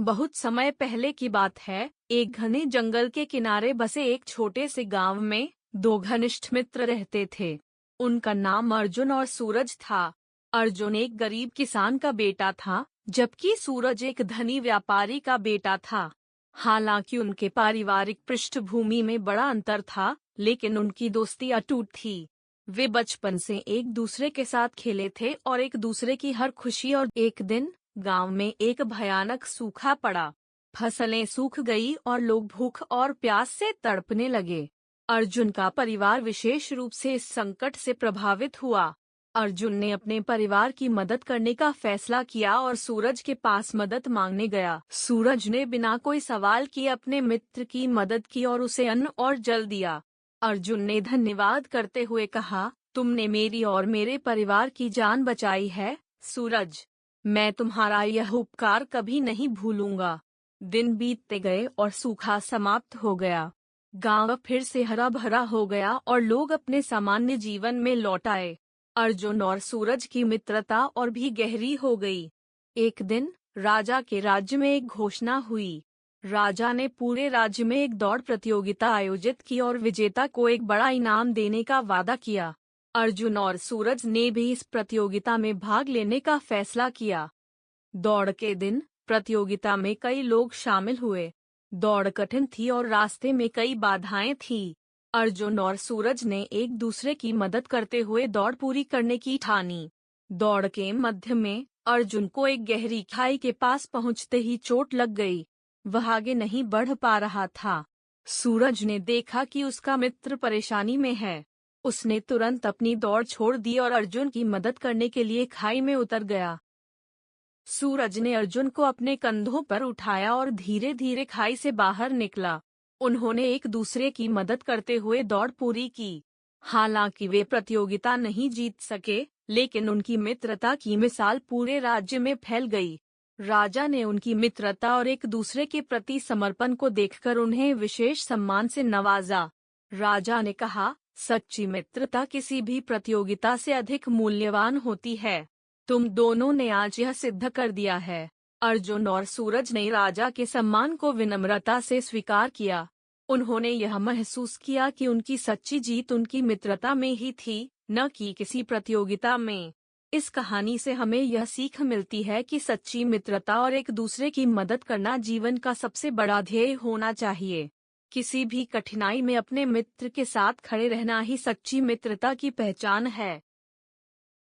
बहुत समय पहले की बात है। एक घने जंगल के किनारे बसे एक छोटे से गांव में दो घनिष्ठ मित्र रहते थे। उनका नाम अर्जुन और सूरज था। अर्जुन एक गरीब किसान का बेटा था, जबकि सूरज एक धनी व्यापारी का बेटा था। हालांकि उनके पारिवारिक पृष्ठभूमि में बड़ा अंतर था, लेकिन उनकी दोस्ती अटूट थी। वे बचपन से एक दूसरे के साथ खेले थे और एक दूसरे की हर खुशी। और एक दिन गांव में एक भयानक सूखा पड़ा। फसलें सूख गई और लोग भूख और प्यास से तड़पने लगे। अर्जुन का परिवार विशेष रूप से इस संकट से प्रभावित हुआ। अर्जुन ने अपने परिवार की मदद करने का फैसला किया और सूरज के पास मदद मांगने गया। सूरज ने बिना कोई सवाल किए अपने मित्र की मदद की और उसे अन्न और जल दिया। अर्जुन ने धन्यवाद करते हुए कहा, तुमने मेरी और मेरे परिवार की जान बचाई है सूरज। मैं तुम्हारा यह उपकार कभी नहीं भूलूंगा। दिन बीतते गए और सूखा समाप्त हो गया। गांव फिर से हरा भरा हो गया और लोग अपने सामान्य जीवन में लौट आए। अर्जुन और सूरज की मित्रता और भी गहरी हो गई। एक दिन राजा के राज्य में एक घोषणा हुई। राजा ने पूरे राज्य में एक दौड़ प्रतियोगिता आयोजित की और विजेता को एक बड़ा इनाम देने का वादा किया। अर्जुन और सूरज ने भी इस प्रतियोगिता में भाग लेने का फैसला किया। दौड़ के दिन प्रतियोगिता में कई लोग शामिल हुए। दौड़ कठिन थी और रास्ते में कई बाधाएं थीं। अर्जुन और सूरज ने एक दूसरे की मदद करते हुए दौड़ पूरी करने की ठानी। दौड़ के मध्य में अर्जुन को एक गहरी खाई के पास पहुंचते ही चोट लग गई। वह आगे नहीं बढ़ पा रहा था। सूरज ने देखा कि उसका मित्र परेशानी में है। उसने तुरंत अपनी दौड़ छोड़ दी और अर्जुन की मदद करने के लिए खाई में उतर गया। सूरज ने अर्जुन को अपने कंधों पर उठाया और धीरे धीरे खाई से बाहर निकला। उन्होंने एक दूसरे की मदद करते हुए दौड़ पूरी की। हालांकि वे प्रतियोगिता नहीं जीत सके, लेकिन उनकी मित्रता की मिसाल पूरे राज्य में फैल गई। राजा ने उनकी मित्रता और एक दूसरे के प्रति समर्पण को देखकर उन्हें विशेष सम्मान से नवाजा। राजा ने कहा, सच्ची मित्रता किसी भी प्रतियोगिता से अधिक मूल्यवान होती है। तुम दोनों ने आज यह सिद्ध कर दिया है। अर्जुन और सूरज ने राजा के सम्मान को विनम्रता से स्वीकार किया। उन्होंने यह महसूस किया कि उनकी सच्ची जीत उनकी मित्रता में ही थी, न कि किसी प्रतियोगिता में। इस कहानी से हमें यह सीख मिलती है कि सच्ची मित्रता और एक दूसरे की मदद करना जीवन का सबसे बड़ा ध्येय होना चाहिए। किसी भी कठिनाई में अपने मित्र के साथ खड़े रहना ही सच्ची मित्रता की पहचान है।